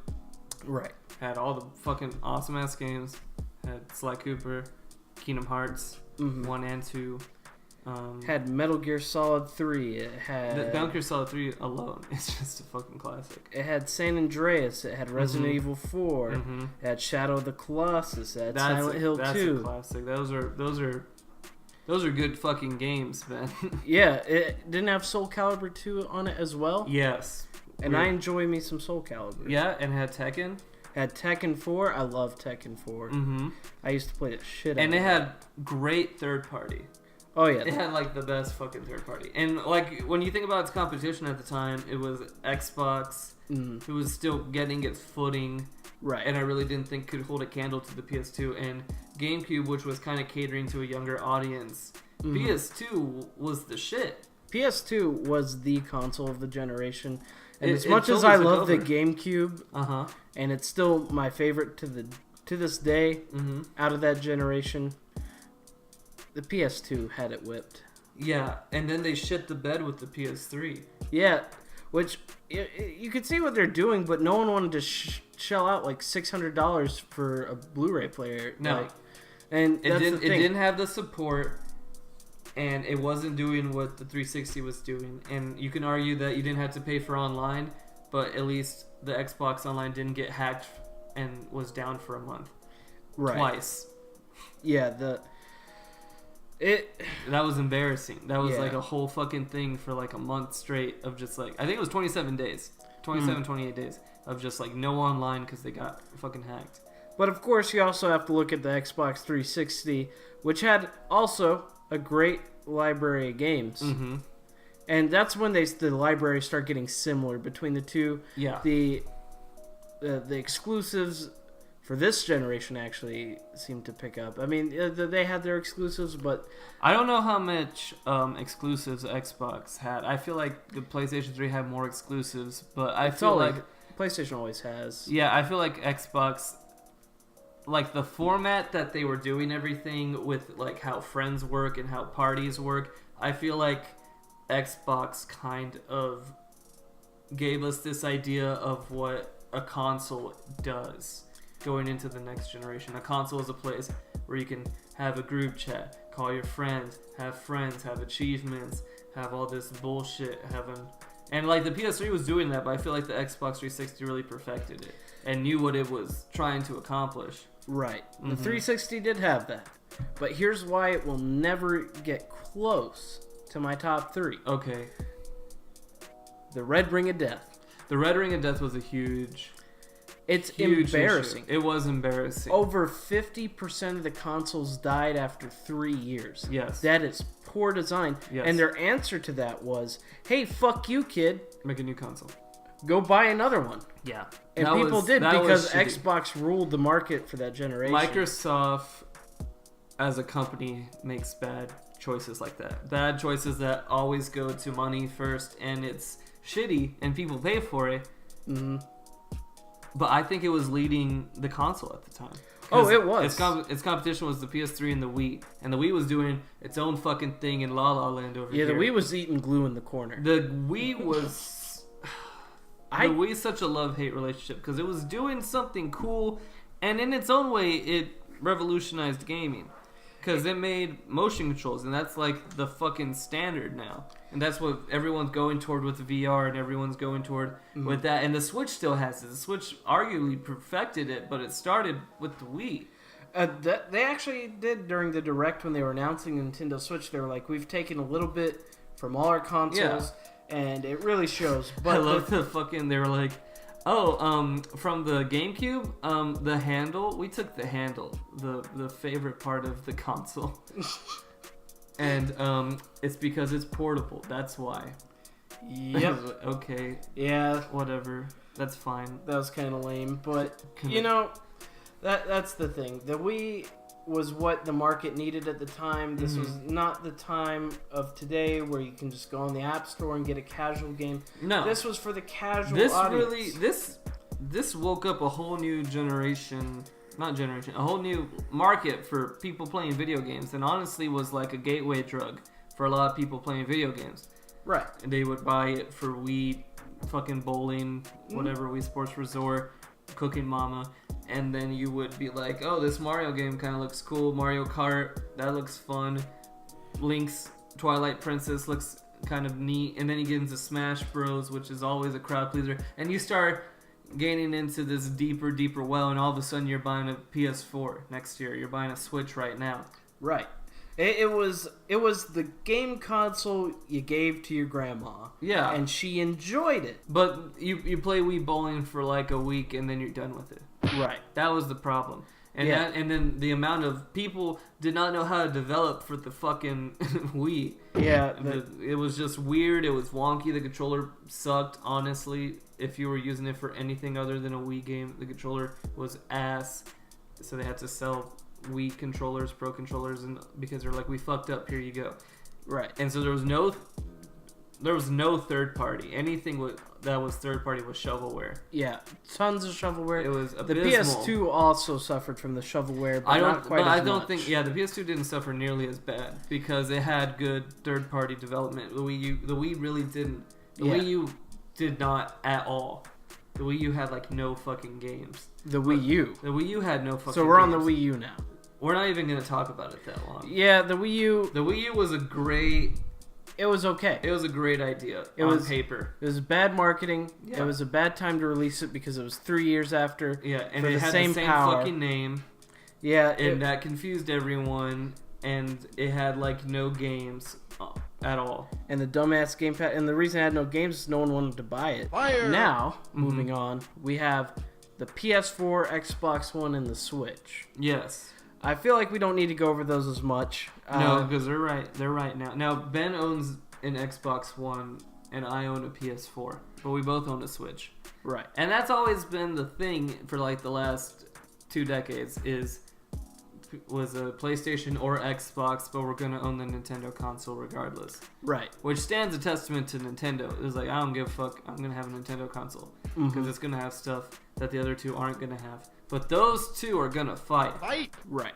Right. had all the fucking awesome ass games. Had Sly Cooper, Kingdom Hearts Mhm. 1 and 2. Had Metal Gear Solid 3. It had. Metal Gear Solid 3 alone is just a fucking classic. It had San Andreas. It had Resident Mhm. Evil 4. Mm-hmm. It had Shadow of the Colossus. It had Silent Hill that's 2. a classic. Those are good fucking games, man. Yeah, it didn't have Soul Calibur 2 on it as well. Yes. And I enjoy me some Soul Calibur. Yeah, and it had Tekken. Had Tekken 4. I love Tekken 4. Mm-hmm. I used to play the shit out And of it had great third party. Oh, yeah. It had like the best fucking third party. And like when you think about its competition at the time, it was Xbox, Mm, who was still getting its footing, right. and I really didn't think could hold a candle to the PS2, and GameCube, which was kind of catering to a younger audience. Mhm. PS2 was the shit. PS2 was the console of the generation. And as It much as totally I took love the over. GameCube, Uh-huh. and it's still my favorite to this day Mm-hmm. out of that generation, the PS2 had it whipped. Yeah, and then they shit the bed with the PS3. Yeah, which you could see what they're doing, but no one wanted to shell out like $600 for a Blu-ray player. No. Like, and It that's didn't. the It thing. didn't have the support, and it wasn't doing what the 360 was doing. And you can argue that you didn't have to pay for online, but at least the Xbox Online didn't get hacked and was down for a month right. twice. Yeah, That was embarrassing. That was Yeah. like a whole fucking thing for like a month straight of just like, I think it was 27 days, 28 days of just like no online because they got fucking hacked. But of course, you also have to look at the Xbox 360, which had also a great library of games. Mm-hmm. And that's when the libraries start getting similar between the two. Yeah. The exclusives for this generation actually seem to pick up. I mean, they had their exclusives, but I don't know how much exclusives Xbox had. I feel like the PlayStation 3 had more exclusives, but I it's feel all like PlayStation always has. yeah, I feel like Xbox, like the format that they were doing everything with, like how friends work and how parties work. I feel like Xbox kind of gave us this idea of what a console does going into the next generation. A console is a place where you can have a group chat, call your friends, have achievements, have all this bullshit, and like the PS3 was doing that, but I feel like the Xbox 360 really perfected it and knew what it was trying to accomplish. Right. The 360 did have that. But here's why it will never get close to my top 3. Okay. The Red Ring of Death. The Red Ring of Death was a huge embarrassing. issue. It was embarrassing. Over 50% of the consoles died after 3 years. Yes. That is poor design. Yes. And their answer to that was, hey, fuck you, kid. Make a new console. Go buy another one. Yeah. And people did because Xbox ruled the market for that generation. Microsoft, as a company, makes bad choices like that. Bad choices that always go to money first, and it's shitty, and people pay for it. Mm-hmm. But I think it was leading the console at the time. Oh, it was. Its competition was the PS3 and the Wii. And the Wii was doing its own fucking thing in La La Land over here. Yeah, the Wii was eating glue in the corner. The Wii was... the Wii's such a love-hate relationship because it was doing something cool, and in its own way, it revolutionized gaming. Because it made motion controls, and that's like the fucking standard now. And that's what everyone's going toward with the VR, and everyone's going toward with that. And the Switch still has it. The Switch arguably perfected it, but it started with the Wii. They actually did during the Direct when they were announcing the Nintendo Switch. They were like, we've taken a little bit from all our consoles, and it really shows. But I love the fucking, they were like, from the GameCube, the handle, we took the handle, the favorite part of the console. And it's because it's portable, that's why. Yep. Okay. Yeah. Whatever. That's fine. That was kind of lame, but you know, that's the thing. The Wii was what the market needed at the time. This was not the time of today where you can just go on the App Store and get a casual game. No. This was for the casual audience. This woke up a whole new a whole new market for people playing video games, and honestly was like a gateway drug for a lot of people playing video games. Right. And they would buy it for Wii, fucking bowling, whatever, Wii Sports Resort, Cooking Mama, and then you would be like, oh, this Mario game kind of looks cool. Mario Kart, that looks fun. Link's Twilight Princess looks kind of neat. And then you get into Smash Bros, which is always a crowd pleaser. And you start gaining into this deeper well, and all of a sudden you're buying a PS4 next year. You're buying a Switch right now. Right. It was the game console you gave to your grandma. Yeah. And she enjoyed it. But you play Wii Bowling for like a week and then you're done with it. Right. That was the problem. And and then the amount of people did not know how to develop for the fucking Wii. Yeah. It was just weird. It was wonky. The controller sucked, honestly. If you were using it for anything other than a Wii game, the controller was ass. So they had to sell Wii controllers, Pro controllers, and because they're like, we fucked up, here you go. Right. And so there was no third party. Anything that was third party was shovelware. Yeah, tons of shovelware. It was the abysmal. PS2 also suffered from the shovelware, but I don't much. think the PS2 didn't suffer nearly as bad because it had good third party development. The Wii really didn't. The Wii U did not at all. The Wii U had like no fucking games. The Wii U. The Wii U had no fucking games. So we're on the Wii U now. We're not even going to talk about it that long. Yeah, the Wii U. The Wii U was a great... It was okay. It was a great idea on paper. It was bad marketing. Yeah. It was a bad time to release it because it was 3 years after. Yeah, and it had the same power. fucking name. Yeah. And that confused everyone, and it had like no games at all. And the dumbass gamepad. And the reason it had no games is no one wanted to buy it. Fire! Now, moving on, we have the PS4, Xbox One, and the Switch. Yes. I feel like we don't need to go over those as much. No, because they're right. They're right now. Now, Ben owns an Xbox One, and I own a PS4. But we both own a Switch. Right. And that's always been the thing for like the last 2 decades was a PlayStation or Xbox, but we're going to own the Nintendo console regardless. Right. Which stands a testament to Nintendo. It's like, I don't give a fuck. I'm going to have a Nintendo console. Because it's going to have stuff that the other two aren't going to have. But those two are going to fight. Fight! Right.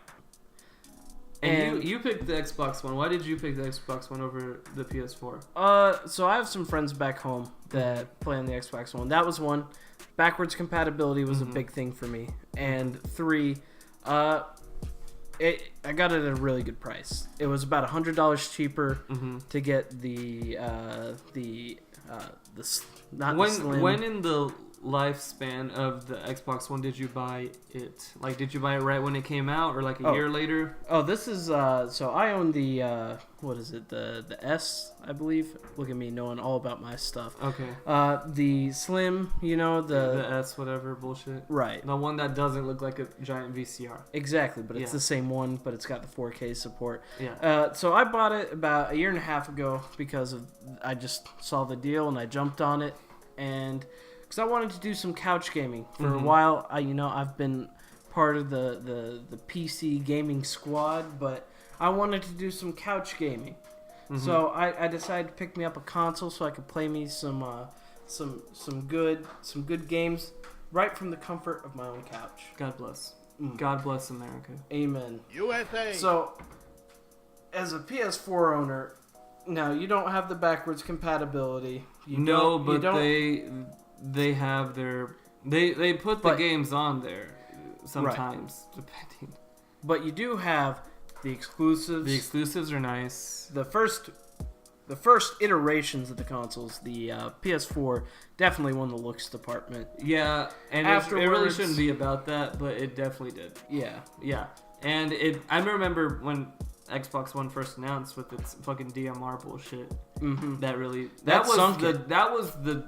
And you picked the Xbox One. Why did you pick the Xbox One over the PS4? So I have some friends back home that play on the Xbox One. That was one. Backwards compatibility was a big thing for me. And 3, I got it at a really good price. It was about $100 cheaper to get the Slim. When in the lifespan of the Xbox One did you buy it? Like, did you buy it right when it came out, or like a year later? Oh, this is so I own the what is it? The S, I believe. Look at me knowing all about my stuff. Okay. The Slim, The S, whatever bullshit. Right. The one that doesn't look like a giant VCR. Exactly, but it's the same one, but it's got the 4K support. Yeah. So I bought it about a year and a half ago because I just saw the deal and I jumped on it, and because I wanted to do some couch gaming for a while. I've been part of the PC gaming squad, but I wanted to do some couch gaming. So I decided to pick me up a console so I could play me some good games right from the comfort of my own couch. God bless. God bless America. Amen. USA. So, as a PS4 owner, no, you don't have the backwards compatibility. They have their they put the games on there sometimes, depending. But you do have the exclusives. The exclusives are nice. The first iterations of the consoles, the PS4 definitely won the looks department. Yeah, and it really shouldn't be about that, but it definitely did. Yeah. And I remember when Xbox One first announced with its fucking DMR bullshit. That was the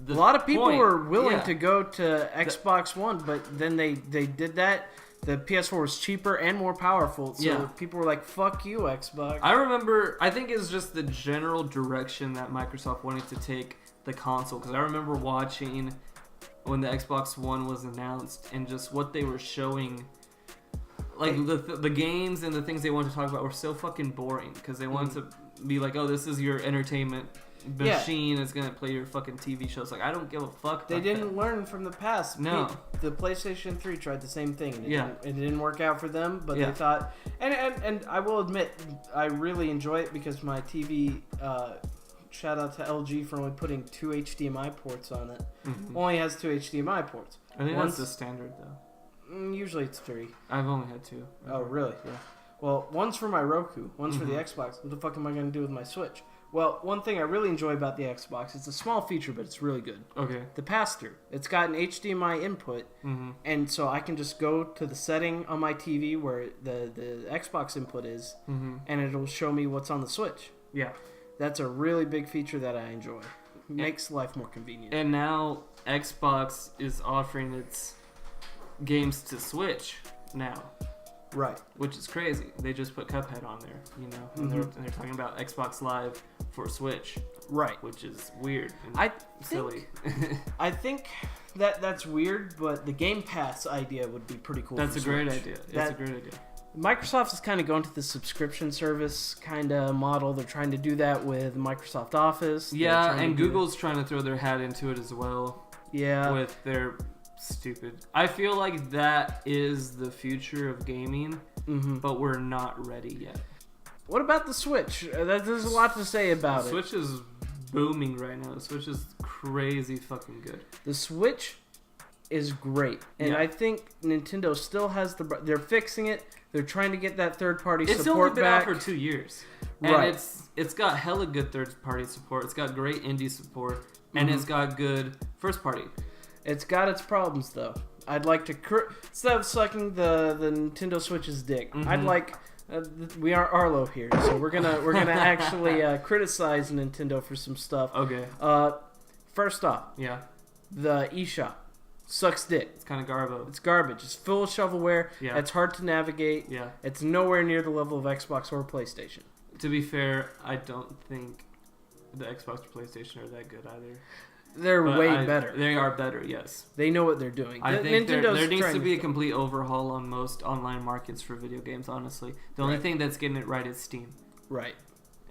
a lot of people point. were willing to go to Xbox One, but then they did that. The PS4 was cheaper and more powerful, so people were like, fuck you, Xbox. I think it's just the general direction that Microsoft wanted to take the console, because I remember watching when the Xbox One was announced and just what they were showing. Like, the games and the things they wanted to talk about were so fucking boring, because they wanted to be like, oh, this is your entertainment machine, it's gonna play your fucking TV shows. Like, I don't give a fuck. They didn't learn from the past. No. The PlayStation 3 tried the same thing. And it didn't work out for them, but they thought, and I will admit, I really enjoy it because my TV, shout out to LG for only putting 2 HDMI ports on it. Only has 2 HDMI ports. I think that's the standard, though. Usually it's 3. I've only had 2. Oh, really? Yeah. Well, one's for my Roku, one's for the Xbox. What the fuck am I going to do with my Switch? Well, one thing I really enjoy about the Xbox, it's a small feature, but it's really good. Okay. The pass-through. It's got an HDMI input, and so I can just go to the setting on my TV where the Xbox input is, and it'll show me what's on the Switch. Yeah. That's a really big feature that I enjoy. Makes life more convenient. And now Xbox is offering its games to Switch now. Right. Which is crazy. They just put Cuphead on there, and they're talking about Xbox Live for Switch. Right. Which is weird and silly. I think that's weird, but the Game Pass idea would be pretty cool. That's a great idea. That's a great idea. Microsoft is kind of going to the subscription service kind of model. They're trying to do that with Microsoft Office. Yeah, and Google's trying to throw their hat into it as well. Yeah. With their stupid. I feel like that is the future of gaming, but we're not ready yet. What about the Switch? There's a lot to say about it. The Switch is booming right now. The Switch is crazy fucking good. The Switch is great, and I think Nintendo still has they're fixing it. They're trying to get that third-party support back. It's only been out for 2 years, and right. It's got hella good third-party support. It's got great indie support, and it's got good first-party. It's got its problems, though. I'd like to instead of sucking the Nintendo Switch's dick, I'd like. We are Arlo here, so we're gonna actually criticize Nintendo for some stuff. Okay. First off, the eShop sucks dick. It's kind of garbo. It's garbage. It's full of shovelware. Yeah. It's hard to navigate. Yeah. It's nowhere near the level of Xbox or PlayStation. To be fair, I don't think the Xbox or PlayStation are that good either. They're way better. They are better, yes. They know what they're doing. I think there needs to be a complete overhaul on most online markets for video games, honestly. The only thing that's getting it right is Steam. Right.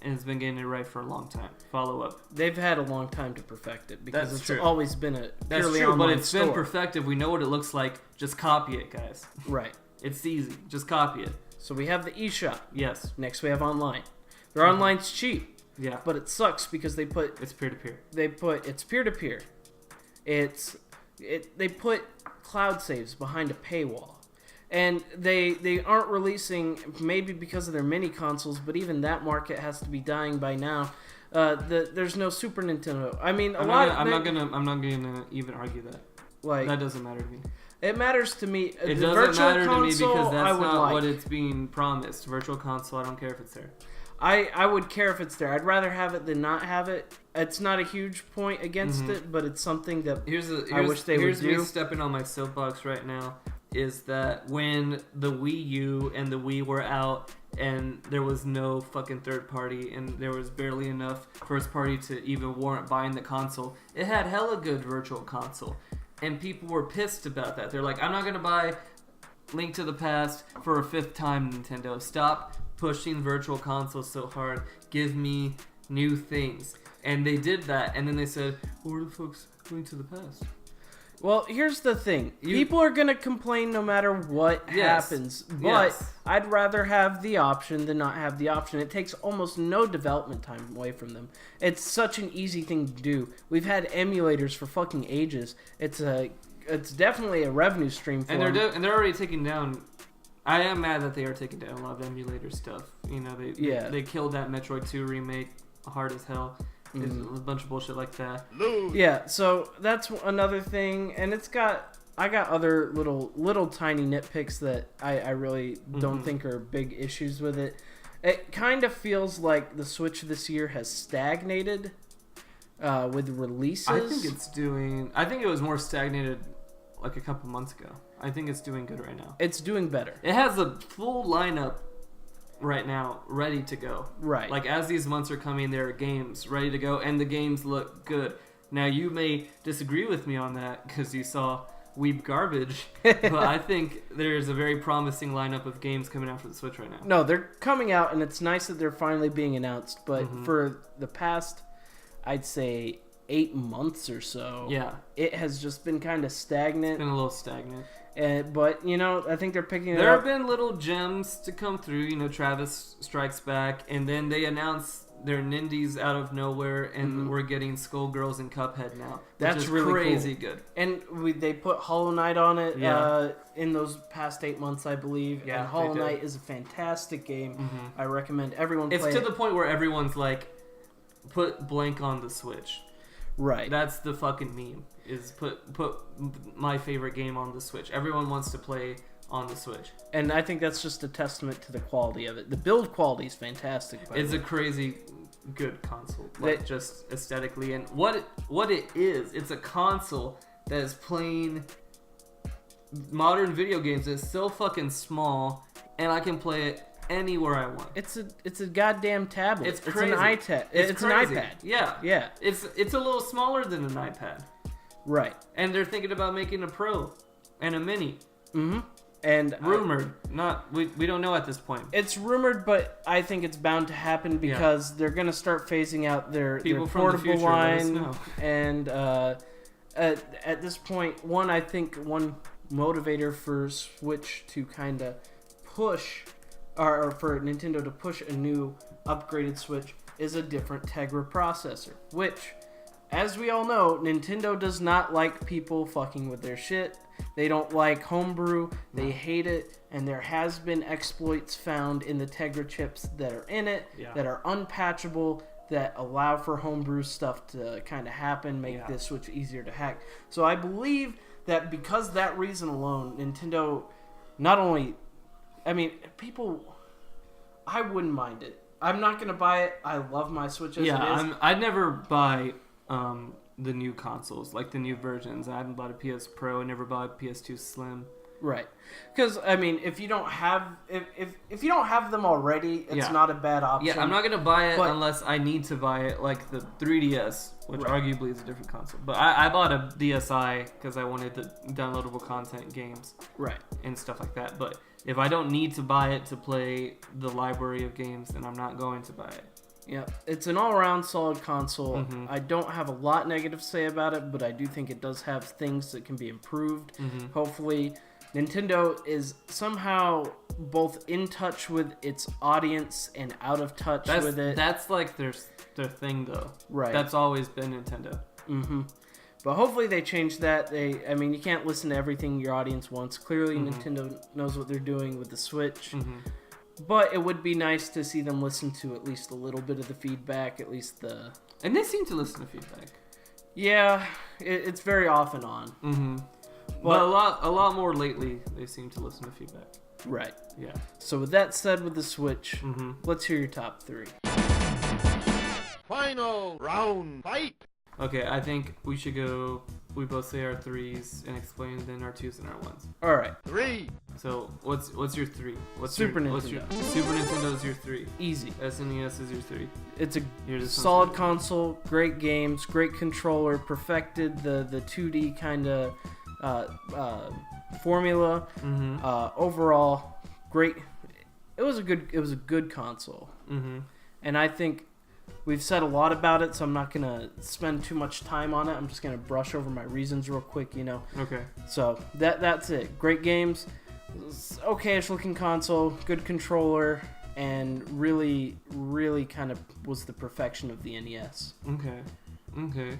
And it's been getting it right for a long time. Follow up. They've had a long time to perfect it because That's it's true. always been a purely but online it's store. been perfected. We know what it looks like. Just copy it, guys. Right. It's easy. Just copy it. So we have the eShop. Yes. Next we have online. Their online's cheap, Yeah. but it sucks because they put It's peer-to-peer. it's peer-to-peer. They put cloud saves behind a paywall. And they aren't releasing, maybe because of their mini consoles, but even that market has to be dying by now. There's no Super Nintendo. I mean, I'm not gonna even argue that. like That doesn't matter to me. it matters to me. It The doesn't Virtual matter to me Console, because I that's would not like. what it's being promised. Virtual console, I don't care if it's there. I would care if it's there. I'd rather have it than not have it. It's not a huge point against it, but it's something that Here's wish they would here's me do. stepping on my soapbox right now. Is that when the Wii U and the Wii were out and there was no fucking third party and there was barely enough first party to even warrant buying the console, it had hella good Virtual Console. And people were pissed about that. They're like, I'm not going to buy Link to the Past for a fifth time, Nintendo. Stop pushing Virtual Console so hard. Give me new things. And they did that, and then they said, where the fuck's Link to the Past? Well, here's the thing. People are going to complain no matter what happens. But Yes. I'd rather have the option than not have the option. It takes almost no development time away from them. It's such an easy thing to do. We've had emulators for fucking ages. It's definitely a revenue stream for And them. they're already taking down. I am mad that they are taking down a lot of emulator stuff. You know, they killed that Metroid 2 remake hard as hell. There's a bunch of bullshit like that. Yeah, so that's another thing, and I got other little tiny nitpicks that I really don't think are big issues with it. It kind of feels like the Switch this year has stagnated with releases. I think it was more stagnated like a couple months ago. I think it's doing good right now. It's doing better. It has a full lineup right now ready to go. Right. Like as these months are coming, there are games ready to go, and the games look good. Now you may disagree with me on that because you saw Weeb Garbage, but I think there's a very promising lineup of games coming out for the Switch right now. No, they're coming out, and it's nice that they're finally being announced. But for the past, I'd say 8 months or so, Yeah, it has just been kind of stagnant. it's been a little stagnant. But you know, I think they're picking it There up. have been little gems to come through. You know, Travis Strikes Back, and then they announced their Nindies out of nowhere, and we're getting Skullgirls and Cuphead now. That's which is really crazy cool. good. And they put Hollow Knight on it Yeah. in those past 8 months, I believe. Yeah, and Hollow they did. Knight is a fantastic game. I recommend everyone It's play to it. the point where everyone's like, put blank on the Switch. Right. That's the fucking meme. Is put my favorite game on the Switch. Everyone wants to play on the Switch. And I think that's just a testament to the quality of it. The build quality is fantastic. By It's the a way. crazy good console, like That- just aesthetically, and what it is. It's a console that is playing modern video games. It's so fucking small, and I can play it anywhere I want. It's a goddamn tablet. It's crazy. an iPad. It's an crazy. iPad. Yeah, Yeah. It's a little smaller than an iPad, Right. and they're thinking about making a Pro and a Mini. And Rumored, not we don't know at this point. it's rumored, but I think it's bound to happen because they're gonna start phasing out their People from the portable future, let us line. know. And at this point, I think one motivator for Switch to kind of push, or for Nintendo to push a new upgraded Switch is a different Tegra processor, which, as we all know, Nintendo does not like people fucking with their shit. They don't like homebrew. They hate it. And there has been exploits found in the Tegra chips that are in it that are unpatchable, that allow for homebrew stuff to kind of happen, make this Switch easier to hack. So I believe that because of that reason alone, Nintendo not only... I mean, people... I wouldn't mind it. I'm not going to buy it. I love my Switch as it is. I'd never buy the new consoles, like the new versions. I haven't bought a PS Pro. I never bought a PS2 Slim. Right, because I mean, if you don't have if you don't have them already, it's Yeah. not a bad option. Yeah, I'm not gonna buy it But- unless I need to buy it, like the 3DS, which Right. arguably is a different console. But I bought a DSi because I wanted the downloadable content games Right. and stuff like that. But if I don't need to buy it to play the library of games, then I'm not going to buy it. Yeah, it's an all-around solid console. Mm-hmm. I don't have a lot negative to say about it, but I do think it does have things that can be improved. Mm-hmm. Hopefully, Nintendo is somehow both in touch with its audience and out of touch with it. That's like their thing though. Right. That's always been Nintendo. Mm-hmm. But hopefully they change that. I mean, you can't listen to everything your audience wants. Clearly, Nintendo knows what they're doing with the Switch. But it would be nice to see them listen to at least a little bit of the feedback, at least the... And they seem to listen to feedback. Yeah, it's very off and on. Mm-hmm. But a lot more lately, they seem to listen to feedback. Right. Yeah. So with that said, with the Switch, let's hear your top 3. Final round fight. Okay, I think we should go. We both say our 3s and explain then our 2s and our 1s. All right. 3. So what's your 3? What's Super your, Nintendo. What's your, Super Nintendo is your 3. Easy. SNES is your 3. It's a Yours is solid something. console, great games, great controller, perfected the 2D kind of formula. Overall, great. It was a good console. And I think we've said a lot about it, so I'm not gonna spend too much time on it. I'm just gonna brush over my reasons real quick, you know. Okay. So that's it. Great games, okayish looking console, good controller, and really, really kind of was the perfection of the NES. Okay.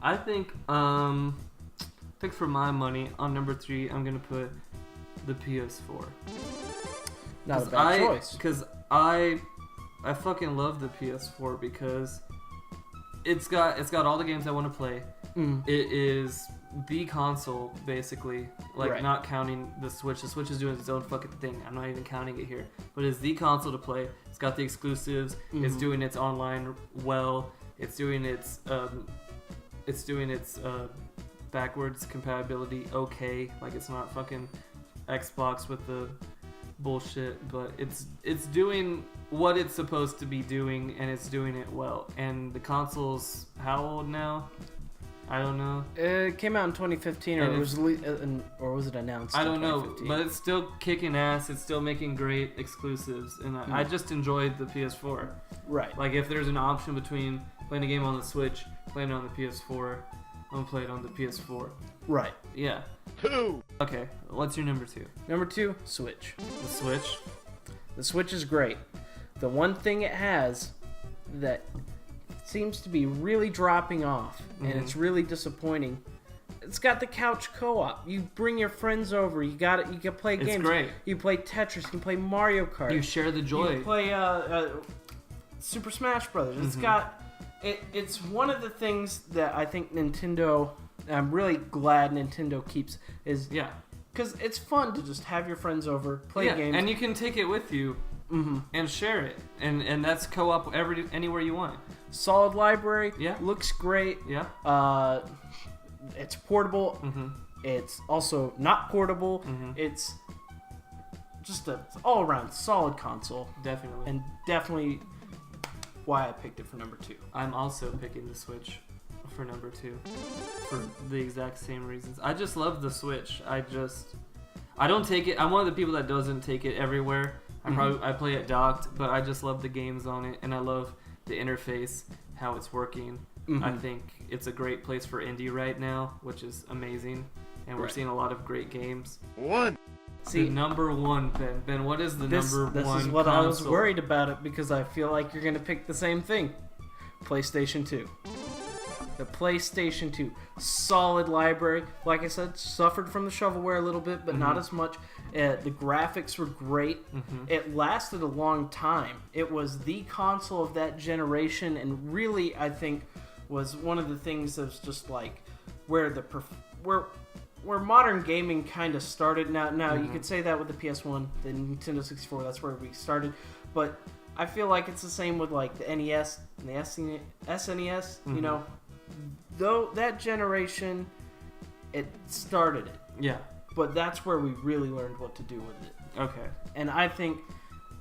I think for my money on number 3, I'm gonna put the PS4. Not a bad choice. Because I fucking love the PS4 because it's got all the games I want to play. It is the console basically, like Right. not counting the Switch. The Switch is doing its own fucking thing. I'm not even counting it here, but it's the console to play. It's got the exclusives. It's doing its online well. It's doing its backwards compatibility okay. Like it's not fucking Xbox with the bullshit, but it's doing what it's supposed to be doing, and it's doing it well. And the console's how old now? I don't know. It came out in 2015, or And was it announced? I in don't know, 2015? but it's still kicking ass. It's still making great exclusives, and I just enjoyed the PS4. Right. Like if there's an option between playing a game on the Switch, playing it on the PS4, I'm gonna play it on the PS4. Right. Yeah. 2. Okay. What's your number 2? Number 2, Switch. The Switch. The Switch is great. The one thing it has that seems to be really dropping off, and it's really disappointing. It's got the couch co-op. You bring your friends over. You got it. You can play games. It's great. You play Tetris. You can play Mario Kart. You share the joy. You play Super Smash Brothers. It's got. It's one of the things that I think Nintendo. I'm really glad Nintendo keeps is Yeah. because it's fun to just have your friends over, play Yeah, games, and you can take it with you and share it, and that's co-op anywhere you want. solid library. Yeah. Looks great. Yeah. It's portable. It's also not portable. It's just a all around solid console, Definitely. and definitely why I picked it for number 2. I'm also picking the Switch for number 2 for the exact same reasons. I just love the Switch. I don't take it. I'm one of the people that doesn't take it everywhere. I play it docked, but I just love the games on it, and I love the interface, how it's working. I think it's a great place for indie right now, which is amazing, and we're Right. seeing a lot of great games. 1. See, The number 1, Ben. Ben, what is the this number 1 is what I was console? worried about it because I feel like you're gonna pick the same thing. PlayStation 2. The PlayStation 2. Solid library. Like I said, suffered from the shovelware a little bit, but not as much. The graphics were great. It lasted a long time. It was the console of that generation, and really, I think, was one of the things that was just like where where modern gaming kind of started. Now you could say that with the PS1, the Nintendo 64. That's where we started, but I feel like it's the same with like the NES and the SNES. You know, though that generation, it started it, Yeah. but that's where we really learned what to do with it. Okay. And I think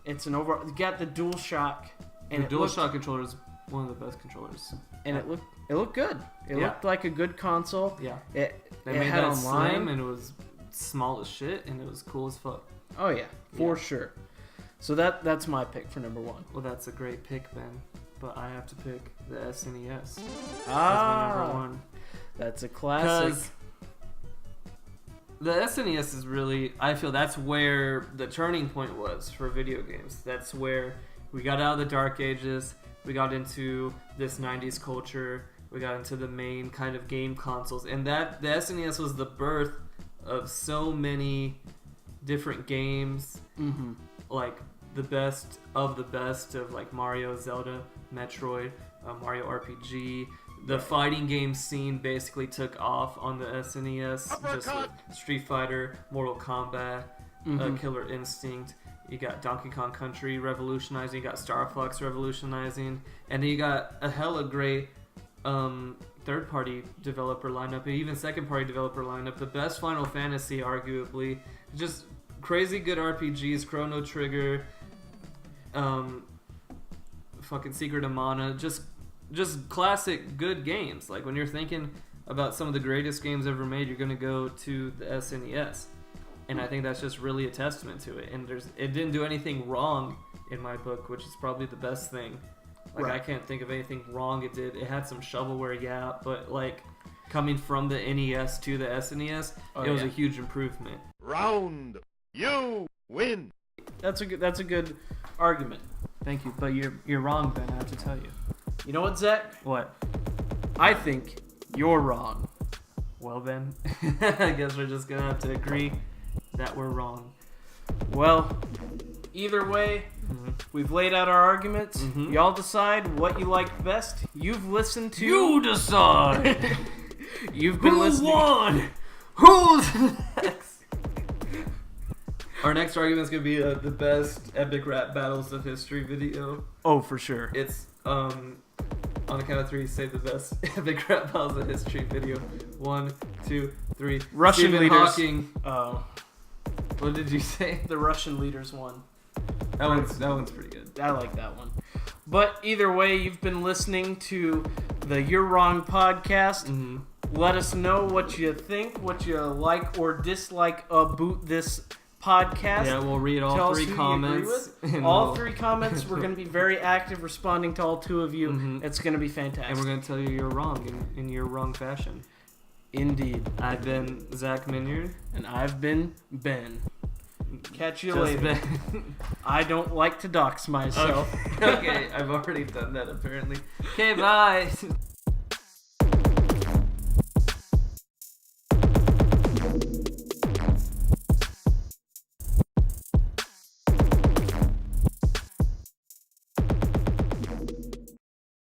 it's an overall. You got the DualShock, and The DualShock controller is one of the best controllers. and it looked good. It Yeah. looked like a good console. Yeah. It They it made had that online. slim, and it was small as shit, and it was cool as fuck. Oh yeah, for Yeah. sure. So that's my pick for number 1. Well, that's a great pick, Ben. But I have to pick the SNES as my Ah, number 1. that's a classic. Because the SNES is really, I feel that's where the turning point was for video games. That's where we got out of the dark ages, we got into this 90s culture, we got into the main kind of game consoles, and that the SNES was the birth of so many different games, like the best of like Mario, Zelda, Metroid, Mario RPG. The fighting game scene basically took off on the SNES, just with Street Fighter, Mortal Kombat, Killer Instinct. You got Donkey Kong Country revolutionizing, you got Star Fox revolutionizing, and then you got a hella great third-party developer lineup, and even second-party developer lineup. The best Final Fantasy, arguably. Just crazy good RPGs, Chrono Trigger, fucking Secret of Mana, just classic good games. Like when you're thinking about some of the greatest games ever made, you're gonna go to the SNES, and I think that's just really a testament to it. And it didn't do anything wrong in my book, which is probably the best thing. Like I can't think of anything wrong it did. It had some shovelware, yeah, but like coming from the NES to the SNES, it was a huge improvement. Round. You win. That's a good argument. Thank you, but you're wrong, Ben. I have to tell you. You know what, Zach? What? I think you're wrong. Well, Ben, I guess we're just gonna have to agree that we're wrong. Well, either way, we've laid out our arguments. Y'all decide what you like best. You've listened to. You decide. You've been listening. Who won? Who's next? Our next argument is gonna be the best epic rap battles of history video. Oh, for sure. It's on the count of three, say the best epic rap battles of history video. 1, 2, 3. Russian Stephen leaders. Hawking. Oh, What did you say? the Russian leaders won. That one's pretty good. I like that one. But either way, you've been listening to the You're Wrong podcast. Let us know what you think, what you like or dislike about this podcast. Yeah, we'll read all three comments. All three comments. We're going to be very active responding to all two of you. It's going to be fantastic. And we're going to tell you you're wrong in your wrong fashion. Indeed. I've been Zach Minyard. And I've been Ben. Catch you Just later. Ben. I don't like to dox myself. Okay, I've already done that apparently. Okay, bye.